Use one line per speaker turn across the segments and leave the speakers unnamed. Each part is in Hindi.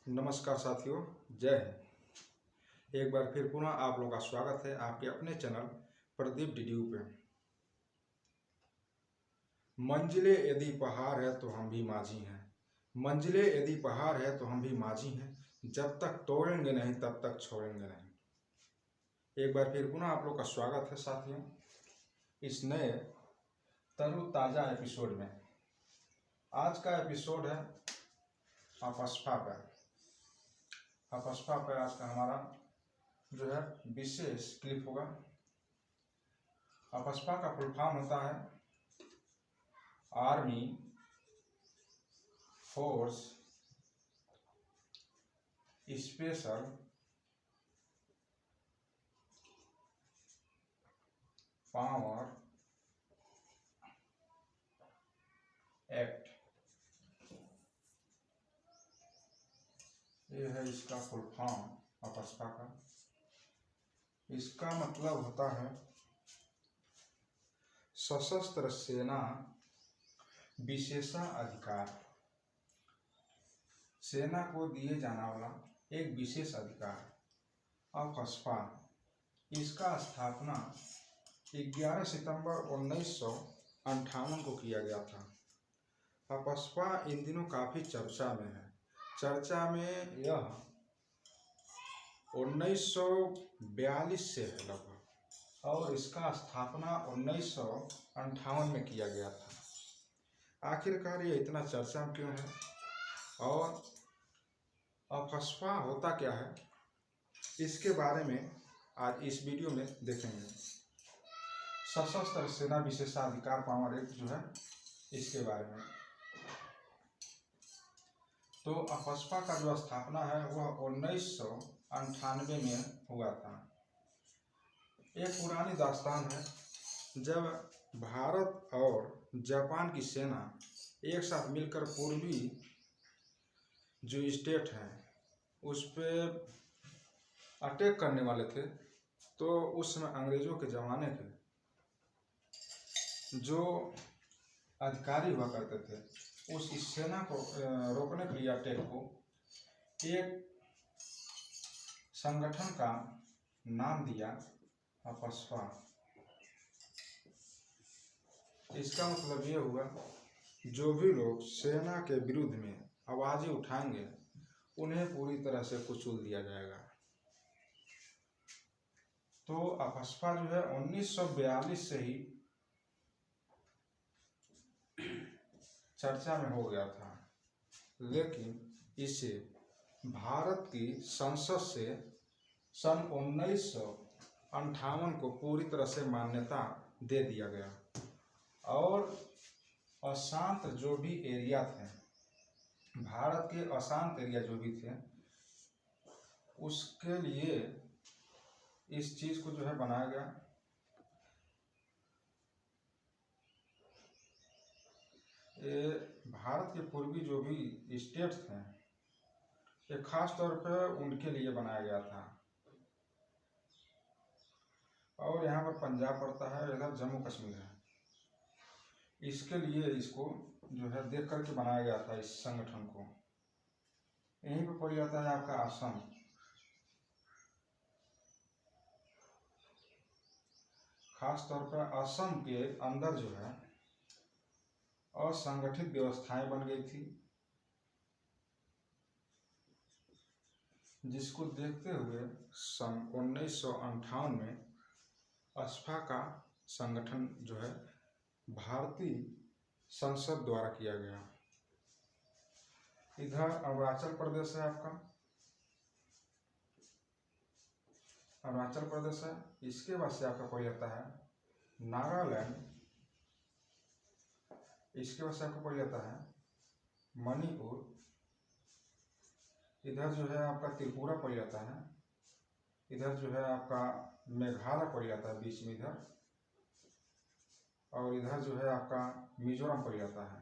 नमस्कार साथियों, जय हिंद। एक बार फिर पुनः आप लोगों का स्वागत है आपके अपने चैनल प्रदीप डीडीयू पे। मंजिलें यदि पहाड़ है तो हम भी माझी हैं, मंजिलें यदि पहाड़ है तो हम भी माझी हैं, जब तक तोड़ेंगे नहीं तब तक छोड़ेंगे नहीं। एक बार फिर पुनः आप लोग का स्वागत है साथियों इस नए तरोताज़ा एपिसोड में। आज का एपिसोड है अपस्फा पर। अपस्फा पर आज का हमारा जो है विशेष क्लिप होगा। अपस्फा का फुल फॉर्म होता है army force special power act. ये है इसका फुल फॉर्म अपस्फा का। इसका मतलब होता है सशस्त्र सेना विशेषाधिकार। सेना को दिए जाने वाला एक विशेष अधिकार अपस्फा। इसका स्थापना 11 सितंबर 1958 को किया गया था। अपस्फा इन दिनों काफ़ी चर्चा में है। चर्चा में यह 1942 से है लगभग, और इसका स्थापना 1958 में किया गया था। आखिरकार ये इतना चर्चा में क्यों है और अपस्फा होता क्या है, इसके बारे में आज इस वीडियो में देखेंगे। सशस्त्र सेना विशेषाधिकार पावर एक्ट जो है इसके बारे में। तो अपस्फा का जो स्थापना है वह 1998 में हुआ था। एक पुरानी दास्तान है, जब भारत और जापान की सेना एक साथ मिलकर पूर्वी जो स्टेट है उस पर अटैक करने वाले थे, तो उस समय अंग्रेजों के ज़माने के जो अधिकारी हुआ करते थे उस सेना को रोकने के लिए अटैक को एक संगठन का नाम दिया अपस्फा। इसका मतलब ये हुआ जो भी लोग सेना के विरुद्ध में आवाज़ें उठाएंगे उन्हें पूरी तरह से कुचल दिया जाएगा। तो अपस्फा जो है 1942 से ही चर्चा में हो गया था, लेकिन इसे भारत की संसद से सन 1958 को पूरी तरह से मान्यता दे दिया गया। और अशांत जो भी एरिया थे, भारत के अशांत एरिया जो भी थे, उसके लिए इस चीज़ को जो है बनाया गया। ये भारत के पूर्वी जो भी स्टेट थे, ये खास तौर पर उनके लिए बनाया गया था। और यहाँ पर पंजाब पड़ता है, इधर जम्मू कश्मीर है। इसके लिए इसको जो है देख करके बनाया गया था इस संगठन को। यहीं पर पड़ जाता है आपका असम। खास तौर पर असम के अंदर जो है असंगठित व्यवस्थाएं बन गई थी, जिसको देखते हुए सन 1958 में अपस्फा का संगठन जो है भारतीय संसद द्वारा किया गया। इधर अरुणाचल प्रदेश है आपका, अरुणाचल प्रदेश है। इसके बाद से आपका पड़ जाता है नागालैंड। इसके बाद से आपको पड़ जाता है मणिपुर। इधर जो है आपका त्रिपुरा पड़ जाता है। इधर जो है आपका मेघालय पड़ जाता है बीच में इधर, और इधर जो है आपका मिजोरम पड़ जाता है।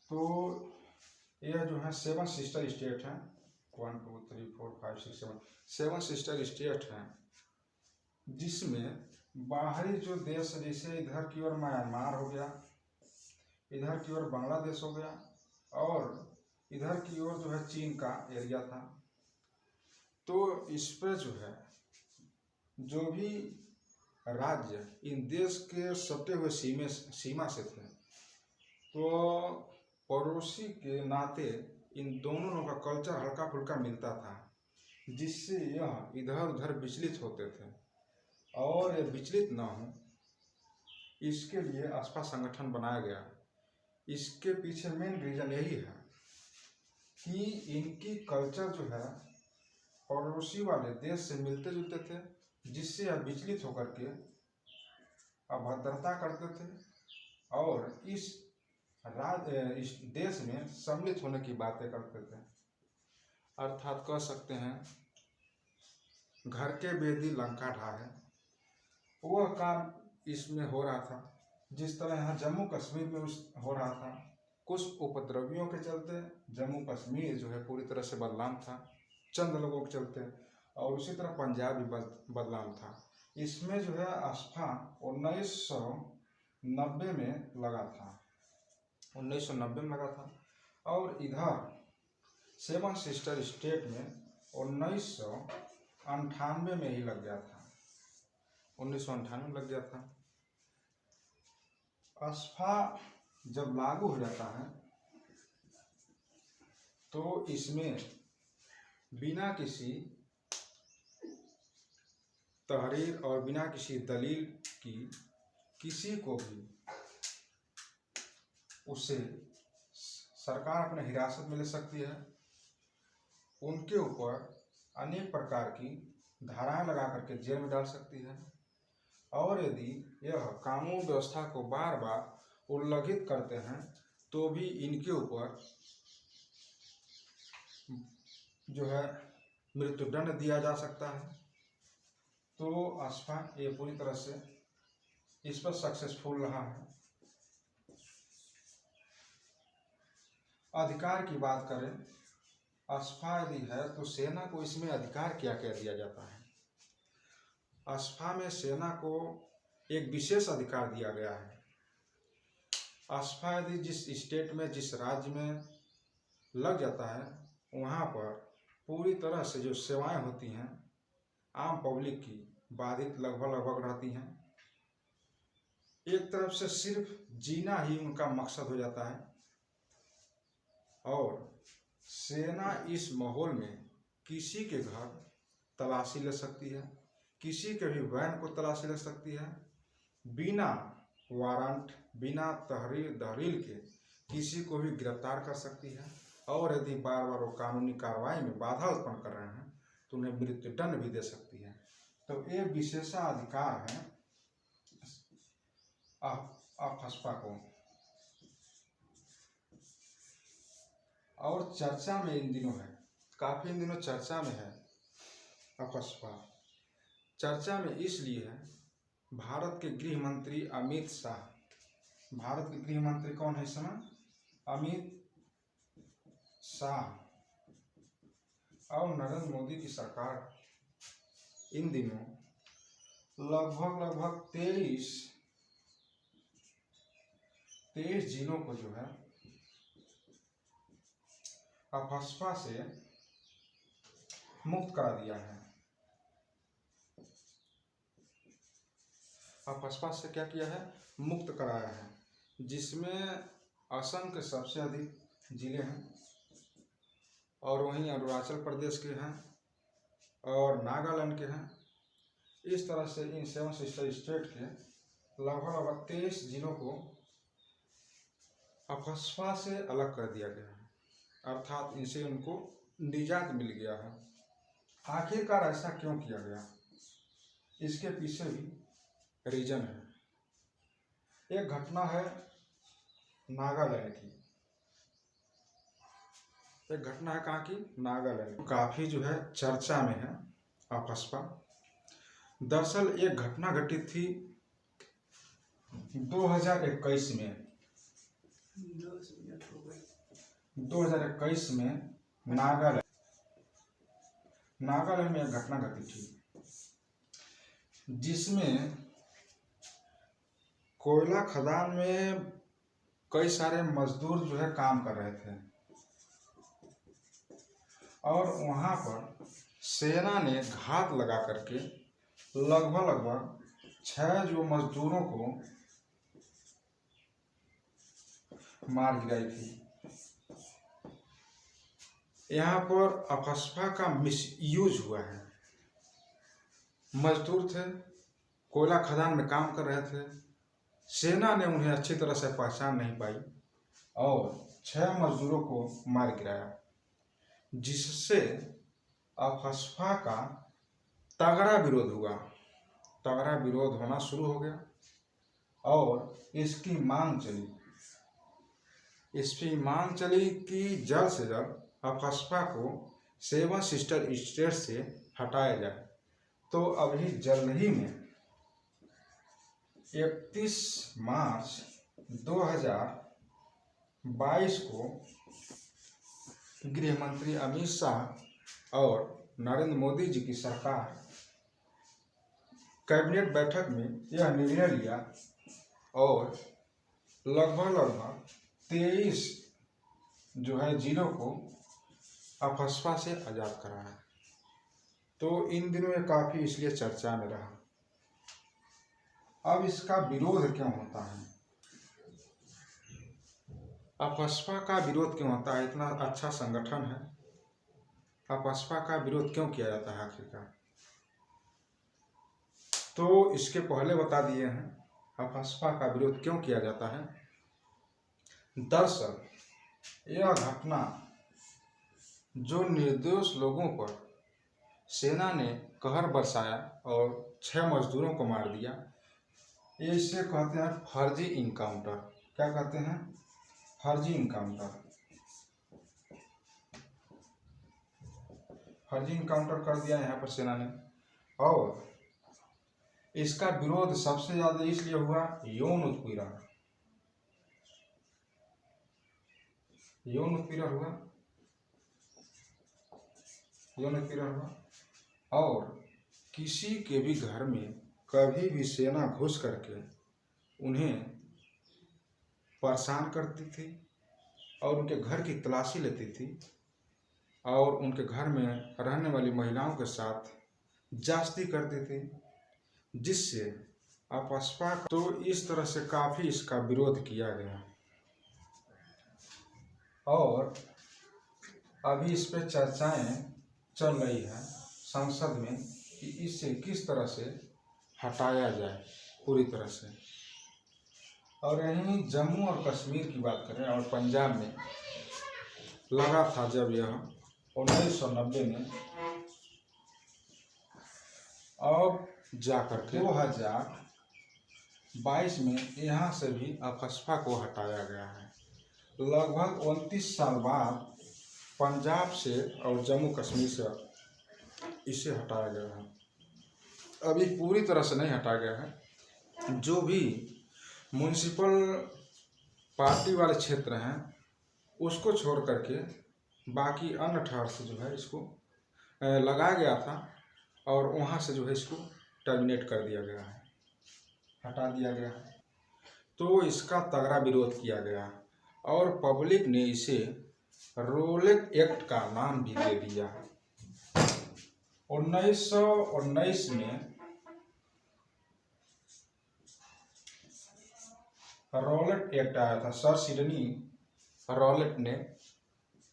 तो यह जो है 7 सिस्टर स्टेट हैं, 1 2 3 4 5 6 7 7 सिस्टर स्टेट हैं, जिसमें बाहरी जो देश जैसे इधर की ओर म्यांमार हो गया, इधर की ओर बांग्लादेश हो गया, और इधर की ओर जो है चीन का एरिया था। तो इस पे जो है जो भी राज्य इन देश के सटे हुए सीमा से थे, तो पड़ोसी के नाते इन दोनों का कल्चर हल्का फुल्का मिलता था, जिससे यह इधर उधर विचलित होते थे। और ये विचलित ना हो इसके लिए आस्पा संगठन बनाया गया। इसके पीछे मेन रीजन यही है कि इनकी कल्चर जो है पड़ोसी वाले देश से मिलते जुलते थे, जिससे यह विचलित होकर के अभद्रता करते थे और इस देश में सम्मिलित होने की बातें करते थे। अर्थात कह सकते हैं घर के बेदी लंका ढाहे, वह काम इसमें हो रहा था। जिस तरह यहाँ जम्मू कश्मीर में हो रहा था, कुछ उपद्रवियों के चलते जम्मू कश्मीर जो है पूरी तरह से बदनाम था, चंद लोगों के चलते, और उसी तरह पंजाब भी बदनाम था। इसमें जो है आस्फा 1990 में लगा था, 1990 में लगा था। और इधर सेवन सिस्टर स्टेट में 1998 में ही लग गया था, 1998 में लग गया था। आस्फा जब लागू हो जाता है तो इसमें बिना किसी तहरीर और बिना किसी दलील की किसी को भी उसे सरकार अपने हिरासत में ले सकती है, उनके ऊपर अनेक प्रकार की धाराएं लगा करके जेल में डाल सकती है। और यदि यह कानून व्यवस्था को बार बार उल्लंघित करते हैं तो भी इनके ऊपर जो है मृत्युदंड दिया जा सकता है। तो आस्फा ये पूरी तरह से इस पर सक्सेसफुल रहा है। अधिकार की बात करें, आस्फा यदि है तो सेना को इसमें अधिकार क्या क्या दिया जाता है। आस्फा में सेना को एक विशेष अधिकार दिया गया है। आस्फा यदि जिस स्टेट में जिस राज्य में लग जाता है, वहाँ पर पूरी तरह से जो सेवाएं होती हैं आम पब्लिक की बाधित लगभग रहती हैं। एक तरफ से सिर्फ जीना ही उनका मकसद हो जाता है और सेना इस माहौल में किसी के घर तलाशी ले सकती है, किसी के भी वैन को तलाशी ले सकती है, बिना वारंट बिना तहरीर के किसी को भी गिरफ्तार कर सकती है। और यदि बार बार वो कानूनी कार्रवाई में बाधा उत्पन्न कर रहे हैं तो उन्हें मृत्युदंड भी दे सकती है। तो ये विशेषाधिकार है आस्फा को। और चर्चा में इन दिनों है, काफी इन दिनों चर्चा में है आस्फा। चर्चा में इसलिए है, भारत के गृह मंत्री अमित शाह, भारत के गृह मंत्री कौन है इस समय? अमित शाह। और नरेंद्र मोदी की सरकार इन दिनों लगभग 23 जिलों को जो है आस्फा से मुक्त करा दिया है। आस्फा से क्या किया है? मुक्त कराया है, जिसमें असम के सबसे अधिक जिले हैं और वहीं अरुणाचल प्रदेश के हैं और नागालैंड के हैं। इस तरह से इन सेवन सिस्टर स्टेट के लगभग 23 जिलों को आस्फा से अलग कर दिया गया है, अर्थात इनसे उनको निजात मिल गया है। आखिरकार ऐसा क्यों किया गया, इसके पीछे भी रीजन है। एक घटना है नागालैंड की, एक घटना है कहाँ की? नागालैंड। काफी जो है चर्चा में है आस्फा। दरअसल एक घटना घटित थी 2021 में, 2021 में नागालैंड में एक घटना घटित थी, जिसमें कोयला खदान में कई सारे मजदूर जो है काम कर रहे थे और वहाँ पर सेना ने घात लगा करके लगभग 6 जो मजदूरों को मार गिराई थी। यहाँ पर अपस्फा का मिसयूज हुआ है। मजदूर थे, कोयला खदान में काम कर रहे थे, सेना ने उन्हें अच्छी तरह से पहचान नहीं पाई और 6 मजदूरों को मार गिराया, जिससे अपस्फा का तगड़ा विरोध हुआ। तगड़ा विरोध होना शुरू हो गया और इसकी मांग चली कि जल्द से जल्द अपस्फा को 7 सिस्टर स्टेट से हटाया जाए। तो अभी जल्द ही में 31 मार्च 2022 को गृह मंत्री अमित शाह और नरेंद्र मोदी जी की सरकार कैबिनेट बैठक में यह निर्णय लिया और लगभग 23 जो है जिलों को अपस्फा से आज़ाद कराया। तो इन दिनों में काफ़ी इसलिए चर्चा में रहा। अब इसका विरोध क्यों होता है? अपस्फा का विरोध क्यों होता है? इतना अच्छा संगठन है, अपस्फा का विरोध क्यों किया जाता है आखिरकार? तो इसके पहले बता दिए हैं अपस्फा का विरोध क्यों किया जाता है। दरअसल यह घटना जो निर्दोष लोगों पर सेना ने कहर बरसाया और 6 मजदूरों को मार दिया, इसे कहते हैं फर्जी इनकाउंटर। क्या कहते हैं? फर्जी इनकाउंटर। फर्जी इनकाउंटर कर दिया यहाँ पर सेना ने। और इसका विरोध सबसे ज्यादा इसलिए हुआ यौन उत्पीड़न। यौन उत्पीड़न हुआ और किसी के भी घर में कभी भी सेना घुस करके उन्हें परेशान करती थी और उनके घर की तलाशी लेती थी और उनके घर में रहने वाली महिलाओं के साथ जास्ती करती थी, जिससे अपस्फा तो इस तरह से काफ़ी इसका विरोध किया गया। और अभी इस पर चर्चाएं चल रही है संसद में कि इससे किस तरह से हटाया जाए पूरी तरह से। और यहीं जम्मू और कश्मीर की बात करें और पंजाब में लगा था जब यह 1990 में, अब जाकर के 2022 में यहाँ से भी अपस्फा को हटाया गया है। लगभग 29 साल बाद पंजाब से और जम्मू कश्मीर से इसे हटाया गया है। अभी पूरी तरह से नहीं हटाया गया है। जो भी म्युनिसिपल पार्टी वाले क्षेत्र हैं उसको छोड़ करके बाकी अन्य ठार से जो है इसको लगाया गया था और वहाँ से जो है इसको टर्मिनेट कर दिया गया है, हटा दिया गया है। तो इसका तगड़ा विरोध किया गया और पब्लिक ने इसे रोलेट एक्ट का नाम भी दे दिया। 1919 में रोलेट एक्ट आया था। सर सिडनी रोलेट ने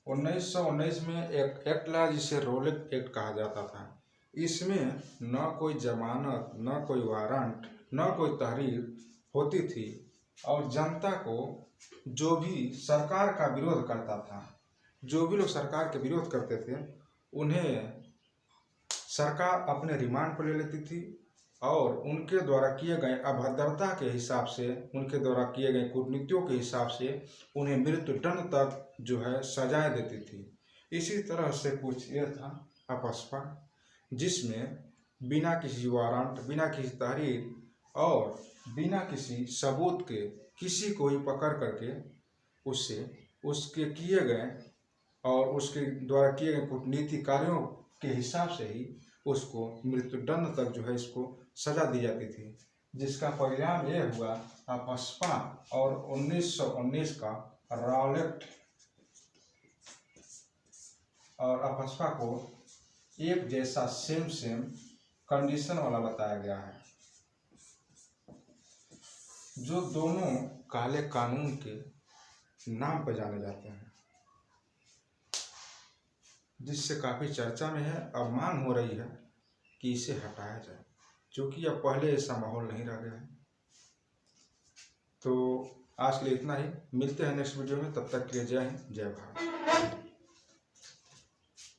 1919 में एक एक्ट लाया जिसे रोलेट एक्ट कहा जाता था। इसमें न कोई जमानत, न कोई वारंट, न कोई तहरीर होती थी और जनता को जो भी सरकार का विरोध करता था, जो भी लोग सरकार के विरोध करते थे, उन्हें सरकार अपने रिमांड पर ले लेती थी और उनके द्वारा किए गए अभद्रता के हिसाब से, उनके द्वारा किए गए कूटनीतियों के हिसाब से उन्हें मृत्युदंड तक जो है सजाएं देती थी। इसी तरह से कुछ ये था अपस्फा, जिसमें बिना किसी वारंट, बिना किसी तहरीर और बिना किसी सबूत के किसी को ही पकड़ करके उससे उसके किए गए और उसके द्वारा किए गए कूटनीतिक कार्यों के हिसाब से ही उसको मृत्युदंड तक जो है इसको सजा दी जाती थी। जिसका परिणाम ये हुआ अफस्पा और 1919 का रॉलेट और अफस्पा को एक जैसा सेम कंडीशन वाला बताया गया है, जो दोनों काले कानून के नाम पर जाने जाते हैं, जिससे काफ़ी चर्चा में है। अब मांग हो रही है कि इसे हटाया जाए, क्योंकि अब पहले ऐसा माहौल नहीं रह गया है। तो आज के लिए इतना ही, मिलते हैं नेक्स्ट वीडियो में, तब तक के लिए जय हिंद, जय भारत।